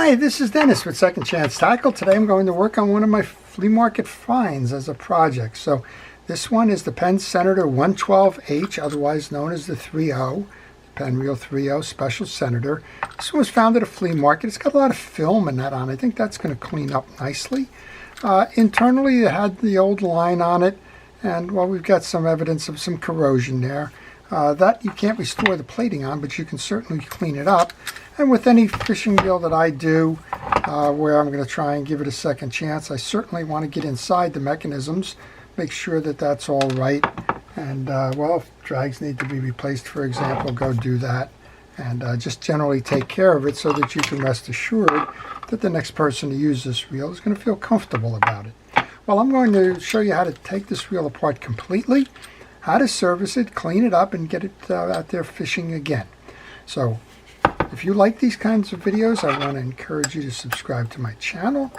Hi, this is Dennis with Second Chance Tackle. Today I'm going to work on one of my flea market finds as a project. So this one is the Penn Senator 112H, otherwise known as the 3.0, Penn Reel 3.0 Special Senator. This one was found at a flea market. It's got a lot of film and that on. I think that's going to clean up nicely. Internally it had the old line on it, and well, we've got some evidence of some corrosion there. That you can't restore the plating on, but you can certainly clean it up. And with any fishing reel that I do, where I'm going to try and give it a second chance, I certainly want to get inside the mechanisms, make sure that that's all right. And well, if drags need to be replaced, for example, go do that. And just generally take care of it so that you can rest assured that the next person to use this reel is going to feel comfortable about it. Well, I'm going to show you how to take this reel apart completely, how to service it, clean it up, and get it out there fishing again. So if you like these kinds of videos, I want to encourage you to subscribe to my channel.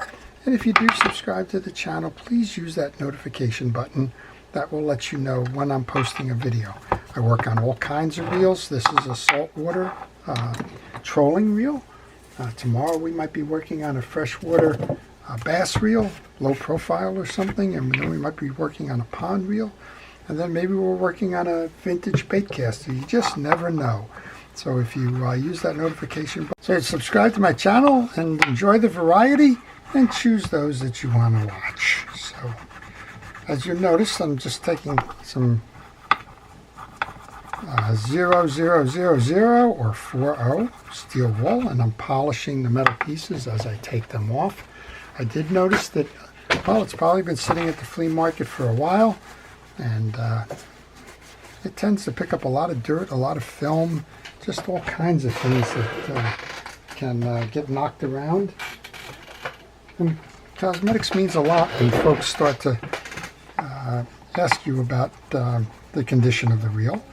And if you do subscribe to the channel, please use that notification button. That will let you know when I'm posting a video. I work on all kinds of reels. This is a saltwater trolling reel. Tomorrow we might be working on a freshwater bass reel, low profile or something, and then we might be working on a pond reel. And then maybe we're working on a vintage bait caster. You just never know. So if you use that notification button, so subscribe to my channel and enjoy the variety and choose those that you want to watch. So as you notice, I'm just taking some 0000 or 40 steel wool, and I'm polishing the metal pieces as I take them off. I did notice that, well, it's probably been sitting at the flea market for a while, and it tends to pick up a lot of dirt, a lot of film, just all kinds of things that can get knocked around. And cosmetics means a lot when folks start to ask you about the condition of the reel.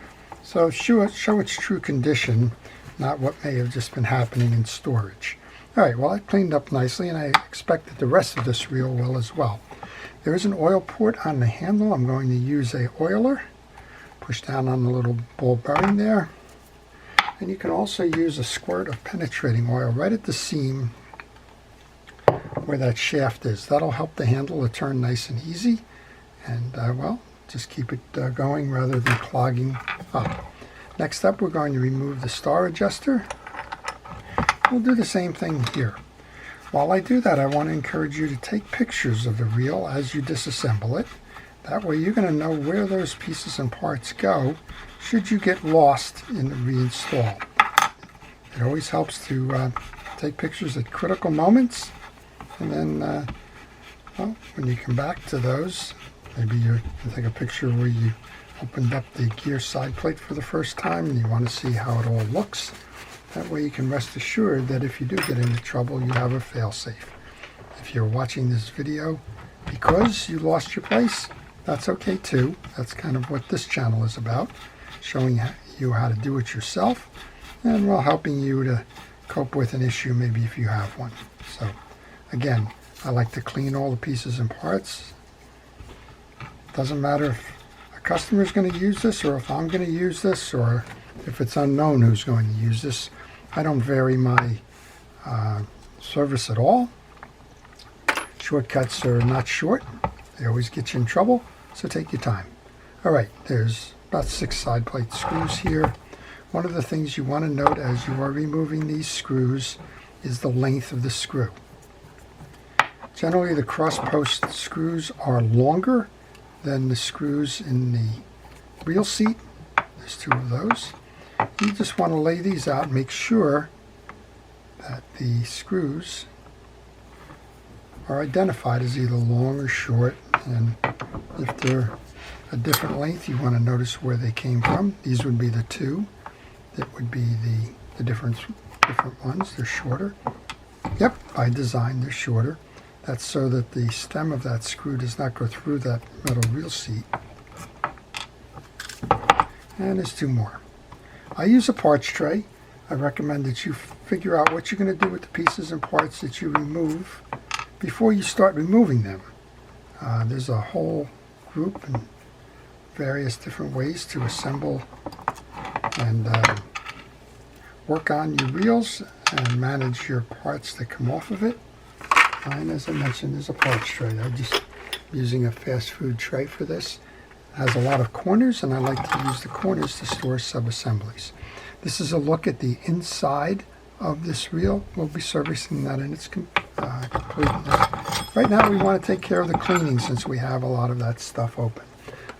So show its true condition, not what may have just been happening in storage. Alright, well, I cleaned up nicely, and I expect that the rest of this reel will as well. There is an oil port on the handle. I'm going to use a oiler. Push down on the little ball bearing there. And you can also use a squirt of penetrating oil right at the seam where that shaft is. That'll help the handle to turn nice and easy. And well, just keep it going rather than clogging up. Next up, we're going to remove the star adjuster. We'll do the same thing here. While I do that, I want to encourage you to take pictures of the reel as you disassemble it. That way you're going to know where those pieces and parts go should you get lost in the reinstall. It always helps to take pictures at critical moments, and then well, when you come back to those, maybe you can take a picture where you opened up the gear side plate for the first time and you want to see how it all looks. That way you can rest assured that if you do get into trouble, you have a fail-safe. If you're watching this video because you lost your place, that's okay too. That's kind of what this channel is about, showing you how to do it yourself, and well, helping you to cope with an issue maybe if you have one. So again, I like to clean all the pieces and parts. Doesn't matter if a customer is going to use this or if I'm going to use this or if it's unknown who's going to use this. I don't vary my service at all. Shortcuts are not short. They always get you in trouble, so take your time. Alright, there's about 6 side plate screws here. One of the things you want to note as you are removing these screws is the length of the screw. Generally, the cross post screws are longer than the screws in the reel seat. There's 2 of those. You just want to lay these out, make sure that the screws are identified as either long or short, and if they're a different length, you want to notice where they came from. These would be the 2 that would be the different ones. They're shorter. Yep, by design they're shorter. That's so that the stem of that screw does not go through that metal reel seat. And there's 2 more. I use a parts tray. I recommend that you figure out what you're going to do with the pieces and parts that you remove before you start removing them. There's a whole group and various different ways to assemble and work on your reels, and manage your parts that come off of it. And as I mentioned, there's a parts tray. I'm just using a fast food tray for this. It has a lot of corners, and I like to use the corners to store sub-assemblies. This is a look at the inside of this reel. We'll be servicing that in its completeness. Right now we want to take care of the cleaning since we have a lot of that stuff open.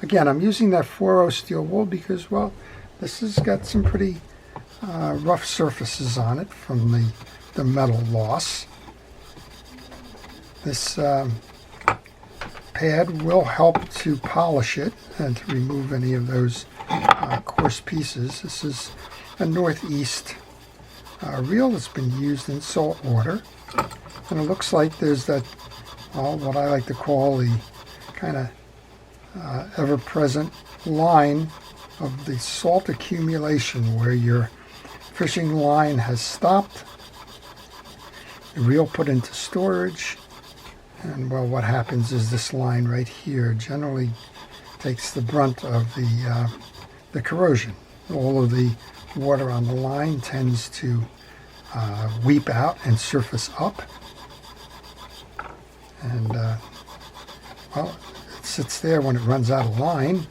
Again, I'm using that 4.0 steel wool because, well, this has got some pretty rough surfaces on it from the metal loss. This pad will help to polish it and to remove any of those coarse pieces. This is a Northeast reel that's been used in salt water, and it looks like there's that, well, what I like to call the kind of ever-present line of the salt accumulation where your fishing line has stopped, the reel put into storage, and well, what happens is this line right here generally takes the brunt of the corrosion. All of the water on the line tends to weep out and surface up, and well, it sits there when it runs out of line,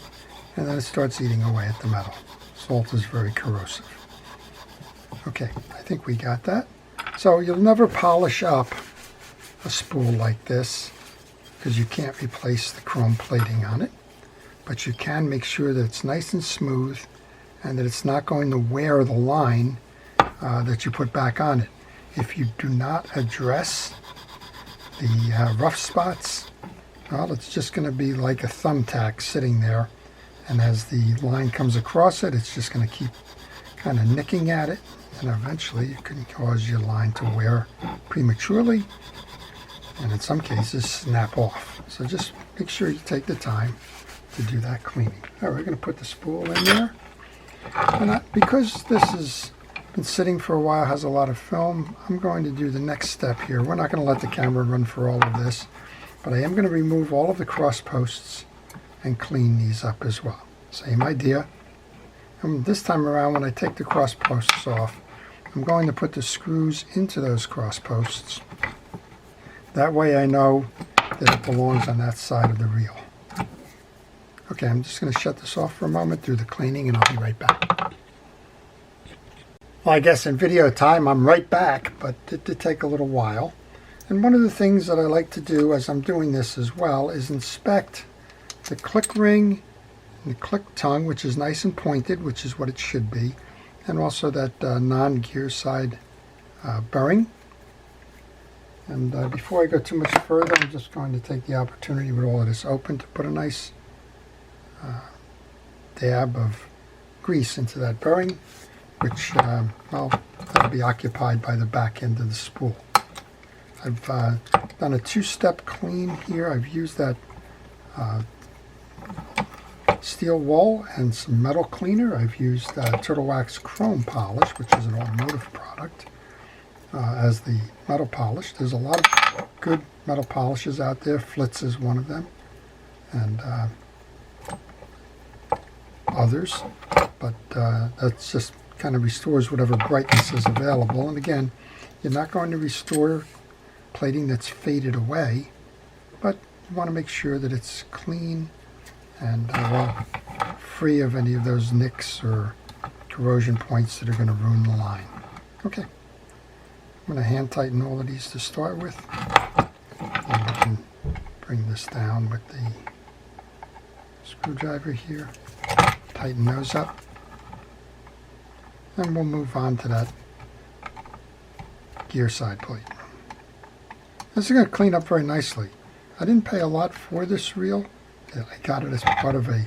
and then it starts eating away at the metal. Salt is very corrosive. Okay, I think we got that. So you'll never polish up a spool like this because you can't replace the chrome plating on it, but you can make sure that it's nice and smooth and that it's not going to wear the line that you put back on it. If you do not address the rough spots, well, it's just going to be like a thumbtack sitting there, and as the line comes across it, it's just going to keep kind of nicking at it, and eventually it can cause your line to wear prematurely, and in some cases snap off. So just make sure you take the time to do that cleaning. All right, we're going to put the spool in there, and because this has been sitting for a while, has a lot of film, I'm going to do the next step here. We're not going to let the camera run for all of this, but I am going to remove all of the cross posts and clean these up as well. Same idea. And this time around, when I take the cross posts off, I'm going to put the screws into those cross posts. That way I know that it belongs on that side of the reel. Okay, I'm just going to shut this off for a moment, do the cleaning, and I'll be right back. Well, I guess in video time I'm right back, but it did take a little while. And one of the things that I like to do as I'm doing this as well is inspect the click ring and the click tongue, which is nice and pointed, which is what it should be, and also that non-gear side bearing. And before I go too much further, I'm just going to take the opportunity with all of this open to put a nice dab of grease into that bearing, which, well, that'll be occupied by the back end of the spool. I've done a two-step clean here. I've used that steel wool and some metal cleaner. I've used Turtle Wax Chrome Polish, which is an automotive product, as the metal polish. There's a lot of good metal polishes out there. Flitz is one of them, and others, but that's just kind of restores whatever brightness is available. And again, you're not going to restore plating that's faded away, but you want to make sure that it's clean and well, free of any of those nicks or corrosion points that are going to ruin the line. Okay, I'm going to hand tighten all of these to start with, and we can bring this down with the screwdriver here, tighten those up, and we'll move on to that gear side plate. This is going to clean up very nicely. I didn't pay a lot for this reel. I got it as part of a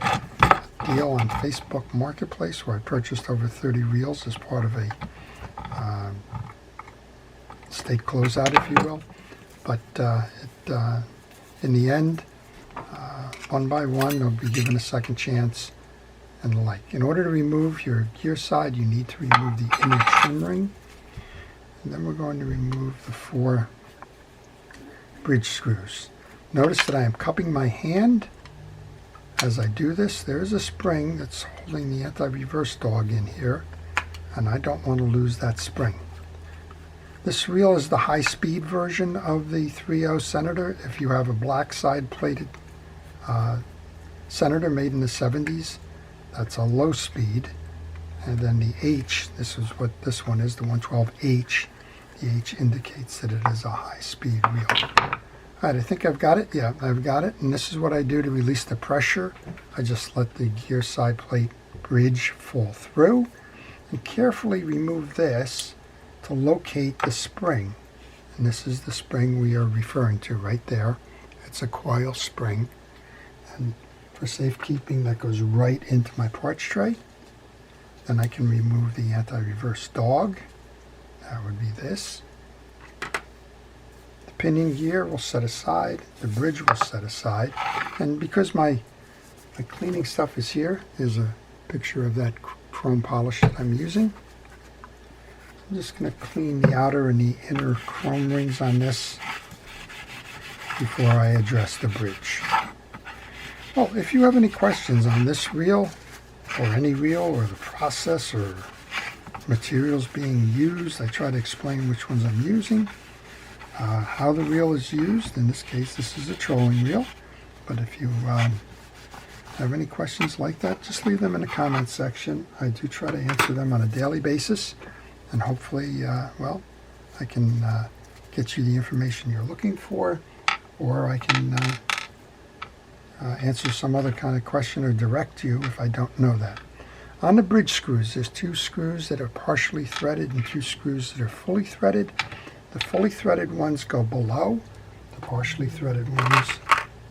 deal on Facebook Marketplace where I purchased over 30 reels as part of a state closeout, if you will. But in the end, one by one, they'll be given a second chance and the like. In order to remove your gear side, you need to remove the inner trim ring. And then we're going to remove the 4 bridge screws. Notice that I am cupping my hand as I do this. There's a spring that's holding the anti-reverse dog in here, and I don't want to lose that spring. This reel is the high-speed version of the 3.0 Senator. If you have a black side-plated Senator made in the 70s, that's a low speed. And then the H, this is what this one is, the 112H. The H indicates that it is a high-speed reel. All right, I think I've got it. Yeah, I've got it. And this is what I do to release the pressure. I just let the gear side plate bridge fall through and carefully remove this to locate the spring. And this is the spring we are referring to right there. It's a coil spring. And for safekeeping, that goes right into my parts tray. Then I can remove the anti-reverse dog. That would be this. The pinion gear will set aside. The bridge will set aside. And because my cleaning stuff is here, here's a picture of that chrome polish that I'm using. I'm just going to clean the outer and the inner chrome rings on this before I address the bridge. Well, if you have any questions on this reel, or any reel, or the process, or materials being used, I try to explain which ones I'm using, how the reel is used. In this case, this is a trolling reel. But if you have any questions like that, just leave them in the comments section. I do try to answer them on a daily basis, and hopefully, well, I can get you the information you're looking for, or I can answer some other kind of question or direct you if I don't know that. On the bridge screws, there's 2 screws that are partially threaded and 2 screws that are fully threaded. The fully threaded ones go below. The partially threaded ones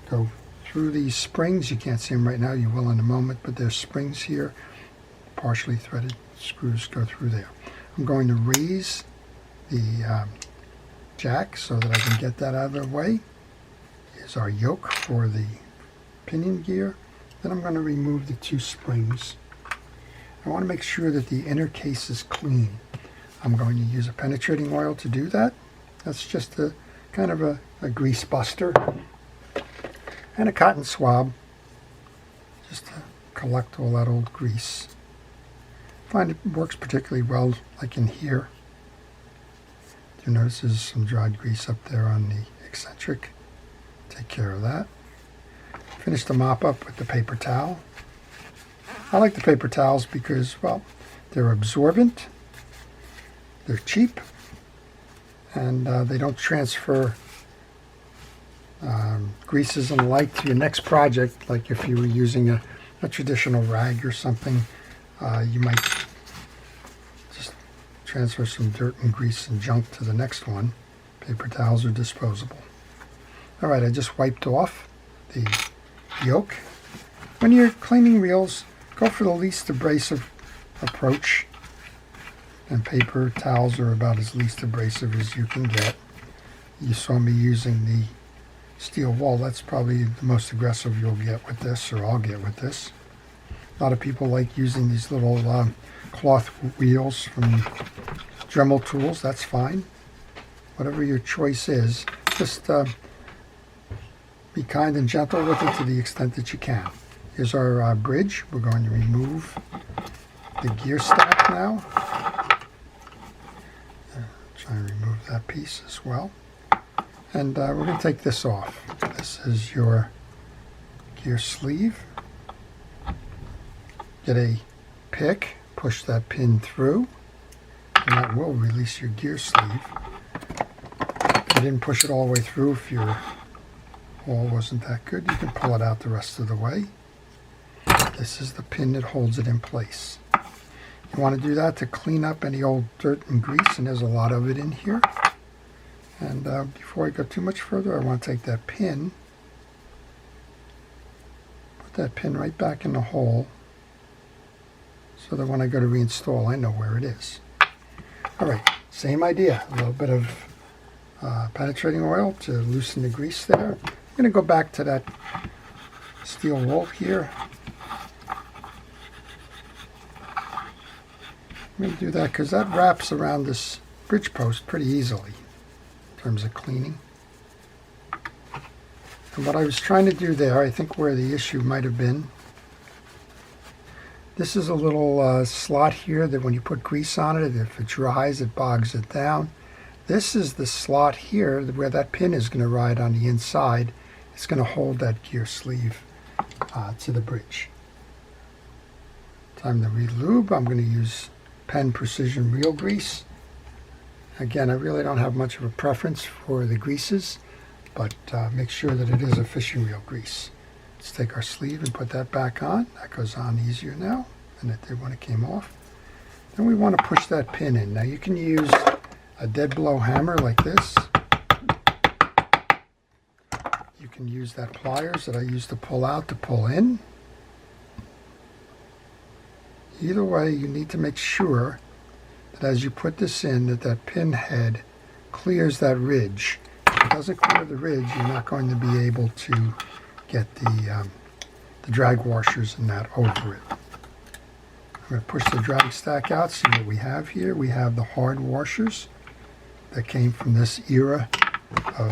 go through these springs. You can't see them right now, you will in a moment, but there's springs here. Partially threaded screws go through there. I'm going to raise the jack so that I can get that out of the way. Here's our yoke for the pinion gear. Then I'm going to remove the 2 springs. I want to make sure that the inner case is clean. I'm going to use a penetrating oil to do that. That's just a kind of a grease buster. And a cotton swab just to collect all that old grease. I find it works particularly well like in here. You notice there's some dried grease up there on the eccentric. Take care of that. Finish the mop up with the paper towel. I like the paper towels because, well, they're absorbent, they're cheap, and they don't transfer greases and the like to your next project. Like if you were using a traditional rag or something, you might just transfer some dirt and grease and junk to the next one. Paper towels are disposable. All right, I just wiped off the yoke. When you're cleaning reels, go for the least abrasive approach, and paper towels are about as least abrasive as you can get. You saw me using the steel wool. That's probably the most aggressive you'll get with this, or I'll get with this. A lot of people like using these little cloth wheels from Dremel tools. That's fine. Whatever your choice is, just be kind and gentle with it to the extent that you can. Here's our bridge. We're going to remove the gear stack now. Try and remove that piece as well. And we're going to take this off. This is your gear sleeve. Get a pick, push that pin through, and that will release your gear sleeve. If you didn't push it all the way through, if your hole wasn't that good, you can pull it out the rest of the way. This is the pin that holds it in place. You want to do that to clean up any old dirt and grease, and there's a lot of it in here. And before I go too much further, I want to take that pin, put that pin right back in the hole, so that when I go to reinstall, I know where it is. All right, same idea. A little bit of penetrating oil to loosen the grease there. I'm going to go back to that steel wool here. I'm going to do that because that wraps around this bridge post pretty easily in terms of cleaning. And what I was trying to do there, I think where the issue might have been, this is a little slot here that when you put grease on it, if it dries, it bogs it down. This is the slot here where that pin is going to ride on the inside. It's going to hold that gear sleeve to the bridge. Time to re-lube. I'm going to use Penn Precision Reel Grease. Again, I really don't have much of a preference for the greases, but make sure that it is a fishing reel grease. Let's take our sleeve and put that back on. That goes on easier now than it did when it came off. Then we want to push that pin in. Now you can use a dead blow hammer like this. You can use that pliers that I used to pull out to pull in. Either way, you need to make sure that as you put this in, that pin head clears that ridge. If it doesn't clear the ridge, you're not going to be able to get the drag washers and that over it. I'm going to push the drag stack out, see what we have here. We have the hard washers that came from this era of,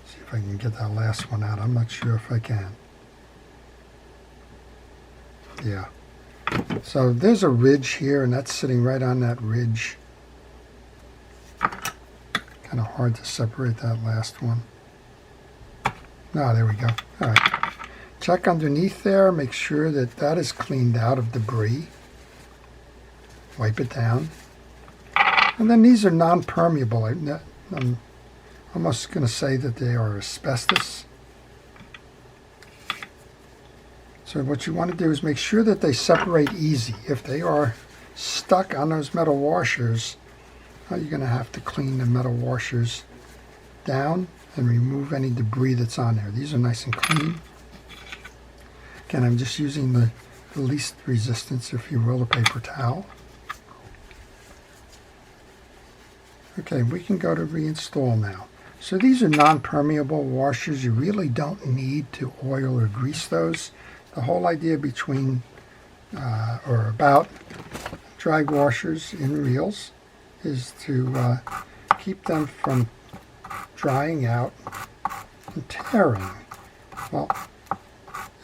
see if I can get that last one out. I'm not sure if I can. Yeah. So there's a ridge here, and that's sitting right on that ridge. Kind of hard to separate that last one. Ah, there we go. All right. Check underneath there. Make sure that that is cleaned out of debris. Wipe it down. And then these are non-permeable. I'm almost going to say that they are asbestos. So what you want to do is make sure that they separate easy. If they are stuck on those metal washers, you're going to have to clean the metal washers down and remove any debris that's on there. These are nice and clean. Again, I'm just using the least resistance, if you will, the paper towel. Okay, we can go to reinstall now. So these are non-permeable washers. You really don't need to oil or grease those. The whole idea between or about drag washers in reels is to keep them from drying out and tearing. Well,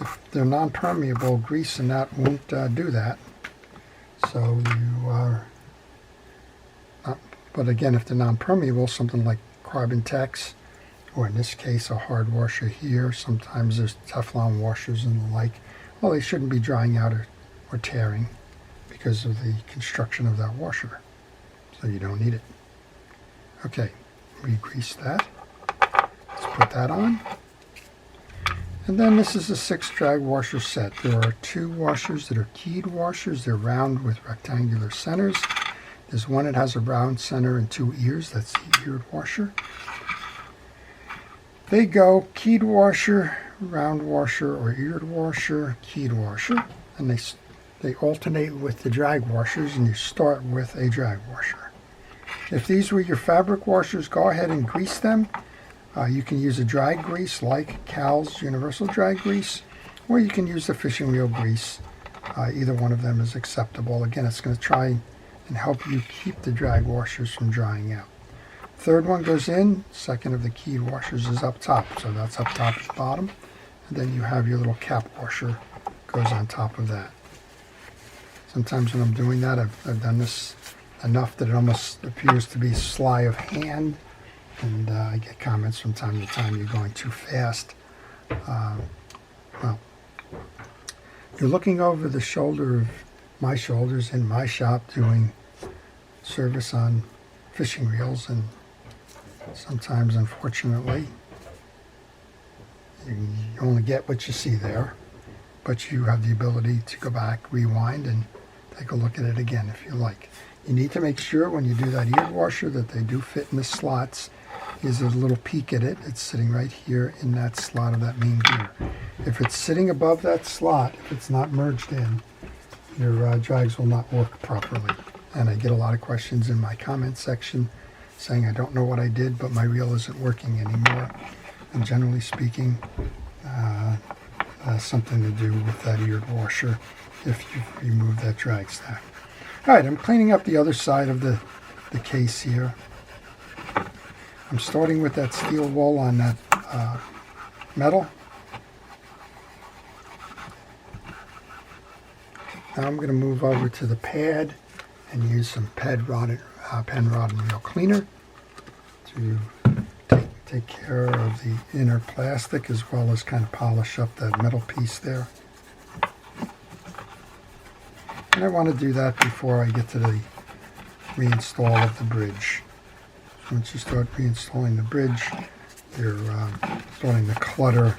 if they're non-permeable, grease and that won't do that. So you are not, but again, if they're non-permeable, something like carbon tex, or in this case a hard washer here, sometimes there's Teflon washers and the like, well, they shouldn't be drying out or tearing because of the construction of that washer. So you don't need it. Okay, re-grease that. Let's put that on. And then this is a 6 drag washer set. There are 2 washers that are keyed washers. They're round with rectangular centers. There's one that has a round center and 2 ears. That's the eared washer. They go keyed washer, round washer, or eared washer, keyed washer. And they alternate with the drag washers, and you start with a drag washer. If these were your fabric washers, go ahead and grease them. You can use a drag grease like Cal's Universal Drag Grease, or you can use the fishing reel grease. Either one of them is acceptable. Again, it's going to try and help you keep the drag washers from drying out. Third one goes in, second of the keyed washers is up top. So that's up top at the bottom. And then you have your little cap washer goes on top of that. Sometimes when I'm doing that, I've done this enough that it almost appears to be sleight of hand. And I get comments from time to time, you're going too fast. Well, you're looking over the shoulder of my shoulders in my shop doing service on fishing reels, and sometimes, unfortunately, you only get what you see there, but you have the ability to go back, rewind, and take a look at it again if you like. You need to make sure when you do that eared washer that they do fit in the slots. Here's a little peek at it. It's sitting right here in that slot of that main gear. If it's sitting above that slot, if it's not merged in, your drags will not work properly. And I get a lot of questions in my comment section saying I don't know what I did, but my reel isn't working anymore. And generally speaking, has something to do with that eared washer if you remove that drag stack. All right, I'm cleaning up the other side of the case here. I'm starting with that steel wool on that metal. Now I'm going to move over to the pad and use some Penn Rod and Reel Cleaner to take care of the inner plastic, as well as kind of polish up that metal piece there. And I want to do that before I get to the reinstall of the bridge. Once you start reinstalling the bridge, you're starting to clutter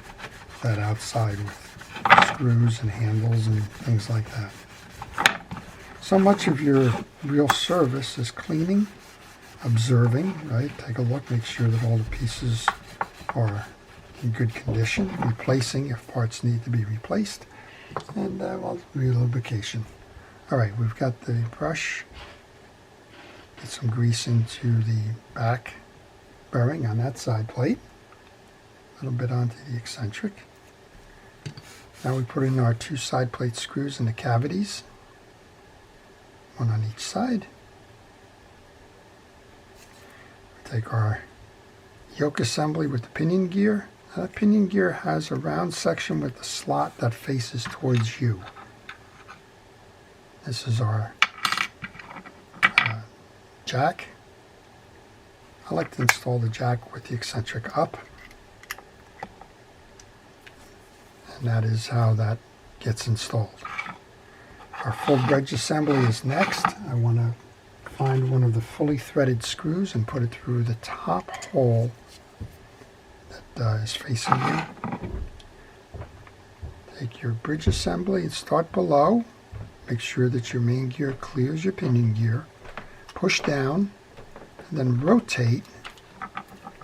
that outside with screws and handles and things like that. So much of your real service is cleaning, observing, right? Take a look, make sure that all the pieces are in good condition, replacing if parts need to be replaced, and lubrication. All right, we've got the brush. Get some grease into the back bearing on that side plate. A little bit onto the eccentric. Now we put in our 2 side plate screws in the cavities, one on each side. Take our yoke assembly with the pinion gear. Now, that pinion gear has a round section with the slot that faces towards you. This is our jack. I like to install the jack with the eccentric up. And that is how that gets installed. Our full bridge assembly is next. I want to find one of the fully threaded screws and put it through the top hole that is facing you. Take your bridge assembly and start below. Make sure that your main gear clears your pinion gear. Push down and then rotate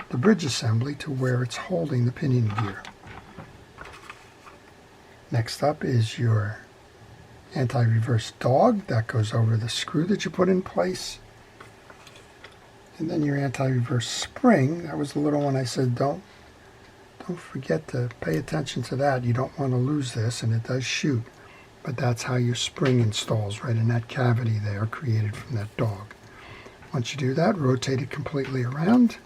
the bridge assembly to where it's holding the pinion gear. Next up is your anti-reverse dog that goes over the screw that you put in place. And then your anti-reverse spring, that was the little one I said don't forget to pay attention to that. You don't want to lose this, and it does shoot. But that's how your spring installs, right in that cavity there created from that dog. Once you do that, rotate it completely around.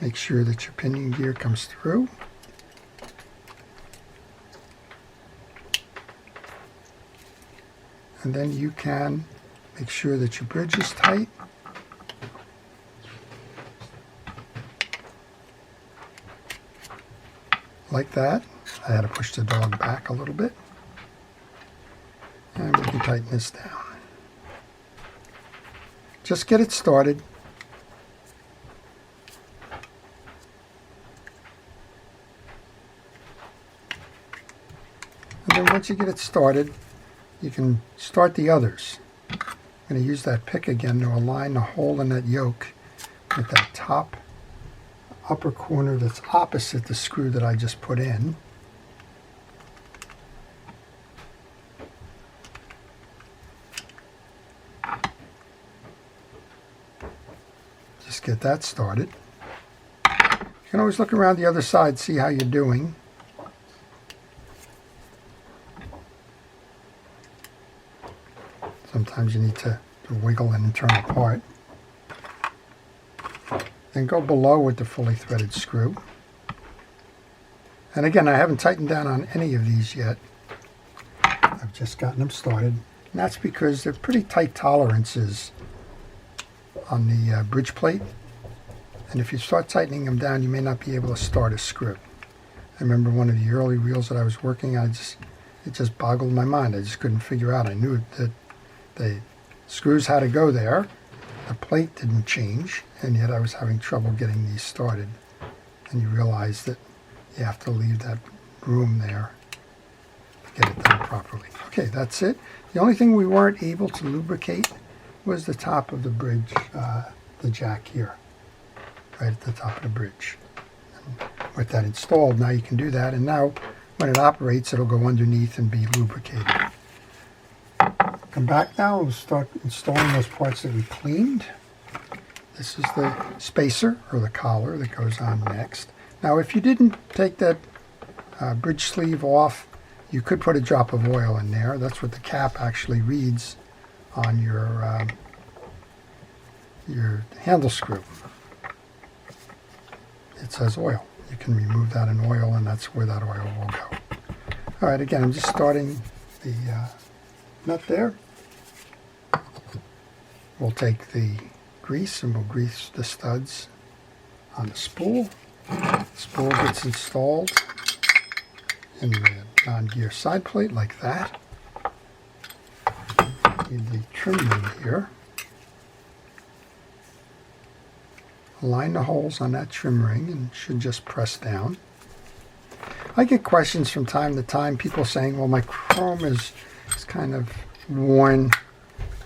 Make sure that your pinion gear comes through. And then you can make sure that your bridge is tight. Like that. I had to push the dog back a little bit. And we can tighten this down. Just get it started. And then once you get it started, you can start the others. I'm going to use that pick again to align the hole in that yoke with that top upper corner that's opposite the screw that I just put in. Just get that started. You can always look around the other side, see how you're doing. Sometimes you need to wiggle an internal part. Then go below with the fully threaded screw. And again, I haven't tightened down on any of these yet. I've just gotten them started. And that's because they're pretty tight tolerances on the bridge plate. And if you start tightening them down, you may not be able to start a screw. I remember one of the early reels that I was working on, it just boggled my mind. I just couldn't figure out. I knew that the screws had to go there. The plate didn't change, and yet I was having trouble getting these started. And you realize that you have to leave that room there to get it done properly. Okay, that's it. The only thing we weren't able to lubricate was the top of the bridge, the jack here, right at the top of the bridge. And with that installed, now you can do that, and now when it operates, it'll go underneath and be lubricated. Come back now, we'll start installing those parts that we cleaned. This is the spacer, or the collar, that goes on next. Now, if you didn't take that bridge sleeve off, you could put a drop of oil in there. That's what the cap actually reads on your handle screw. It says oil. You can remove that in oil, and that's where that oil will go. All right, again, I'm just starting the nut there. we'll take the grease and we'll grease the studs on the spool. The spool gets installed in the non-gear side plate like that. Need the trim ring here. Align the holes on that trim ring and it should just press down. I get questions from time to time, people saying, well, my chrome is kind of worn.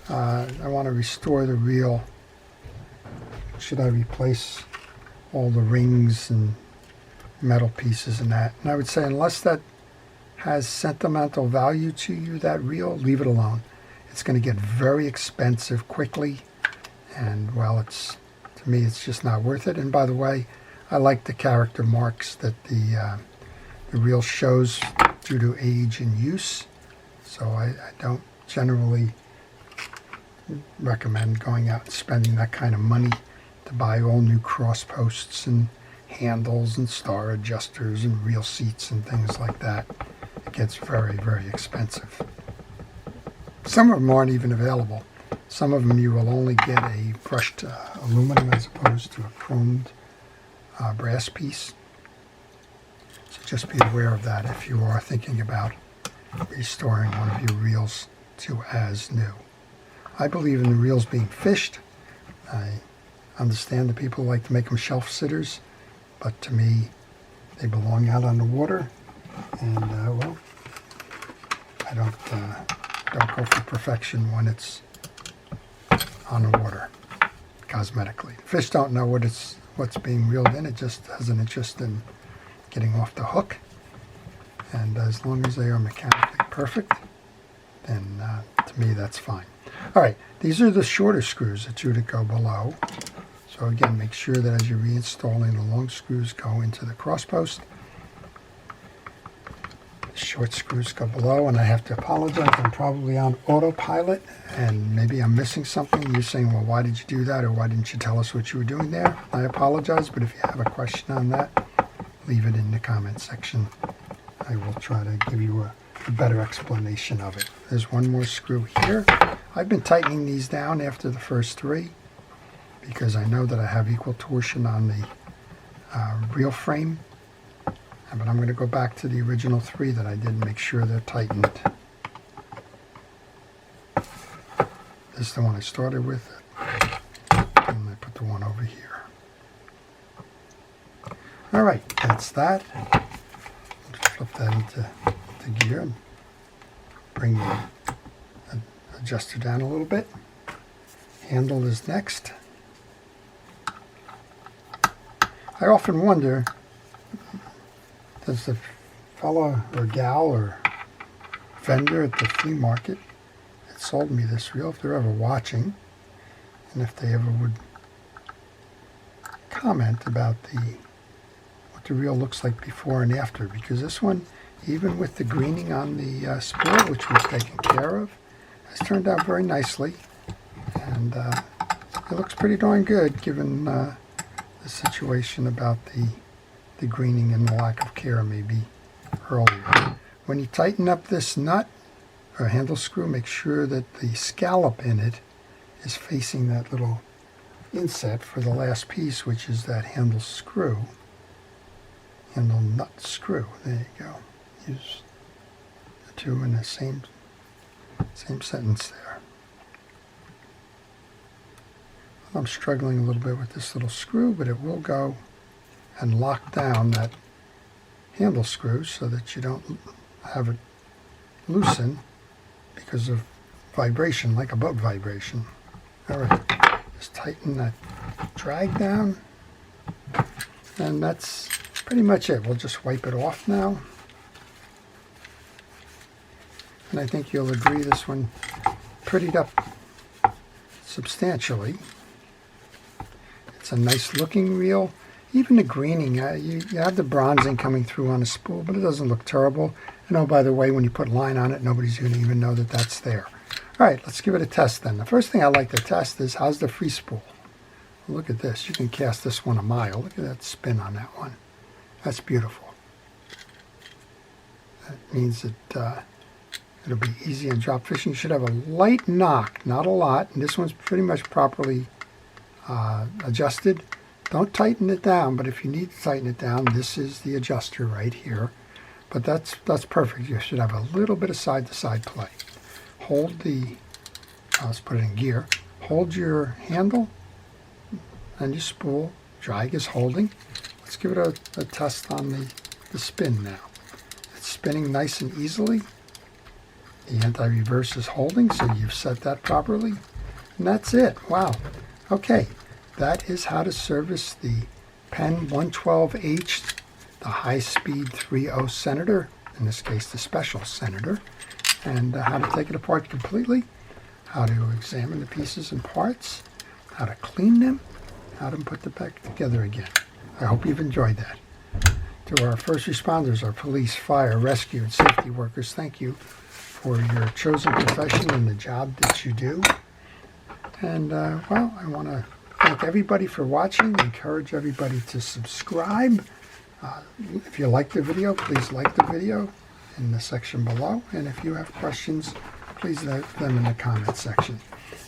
I want to restore the reel. Should I replace all the rings and metal pieces and that? And I would say, unless that has sentimental value to you, that reel, leave it alone. It's going to get very expensive quickly, and well, to me, it's just not worth it. And by the way, I like the character marks that the reel shows due to age and use, so I don't generally recommend going out and spending that kind of money to buy all new cross posts and handles and star adjusters and reel seats and things like that. It gets very, very expensive. Some of them aren't even available. Some of them you will only get a brushed aluminum as opposed to a chromed brass piece. So just be aware of that if you are thinking about restoring one of your reels to as new. I believe in the reels being fished. I understand that people like to make them shelf sitters, but to me, they belong out on the water. And well, I don't go for perfection when it's on the water, cosmetically. Fish don't know what's being reeled in. It just has an interest in getting off the hook. And as long as they are mechanically perfect, then to me that's fine. All right, these are the shorter screws that you would go below. So again, make sure that as you're reinstalling, the long screws go into the cross post. The short screws go below, and I have to apologize. I'm probably on autopilot, and maybe I'm missing something. You're saying, well, why did you do that, or why didn't you tell us what you were doing there? I apologize, but if you have a question on that, leave it in the comment section. I will try to give you a better explanation of it. There's one more screw here. I've been tightening these down after the first three because I know that I have equal torsion on the reel frame. But I'm going to go back to the original three that I did and make sure they're tightened. This is the one I started with, and I put the one over here. All right, that's that. Flip that into gear and bring the adjuster down a little bit. Handle is next. I often wonder, does the fellow or gal or vendor at the flea market that sold me this reel, if they're ever watching, and if they ever would comment about what the reel looks like before and after, because this one, even with the greening on the spool, which was taken care of, has turned out very nicely, and it looks pretty darn good given the situation about the greening and the lack of care maybe earlier. When you tighten up this nut or handle screw, make sure that the scallop in it is facing that little inset for the last piece, which is that handle screw, handle nut screw. There you go. Use the two in the same sentence there. I'm struggling a little bit with this little screw, but it will go and lock down that handle screw so that you don't have it loosen because of vibration, like a bug vibration. All right, just tighten that drag down, and that's pretty much it. We'll just wipe it off now. And I think you'll agree this one prettied up substantially. It's a nice looking reel. Even the greening, you have the bronzing coming through on the spool, but it doesn't look terrible. And oh, by the way, when you put line on it, nobody's going to even know that that's there. All right, let's give it a test then. The first thing I like to test is, how's the free spool? Look at this. You can cast this one a mile. Look at that spin on that one. That's beautiful. That means that It'll be easy on drop fishing. You should have a light knock, not a lot. And this one's pretty much properly adjusted. Don't tighten it down, but if you need to tighten it down, this is the adjuster right here. But that's perfect. You should have a little bit of side-to-side play. Hold the, let's put it in gear. Hold your handle and your spool. Drag is holding. Let's give it a test on the spin now. It's spinning nice and easily. The anti-reverse is holding, so you've set that properly. And that's it. Wow. Okay. That is how to service the Penn 112H, the high-speed 3.0 Senator, in this case the Special Senator, and how to take it apart completely, how to examine the pieces and parts, how to clean them, how to put them back together again. I hope you've enjoyed that. To our first responders, our police, fire, rescue, and safety workers, thank you for your chosen profession and the job that you do. And, well, I want to thank everybody for watching. Encourage everybody to subscribe. If you like the video, please like the video in the section below. And if you have questions, please leave them in the comment section.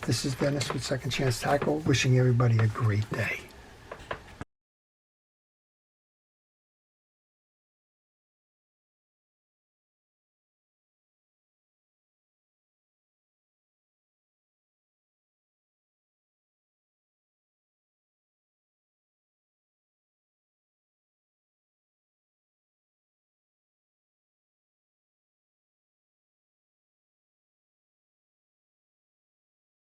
This is Dennis with Second Chance Tackle, wishing everybody a great day.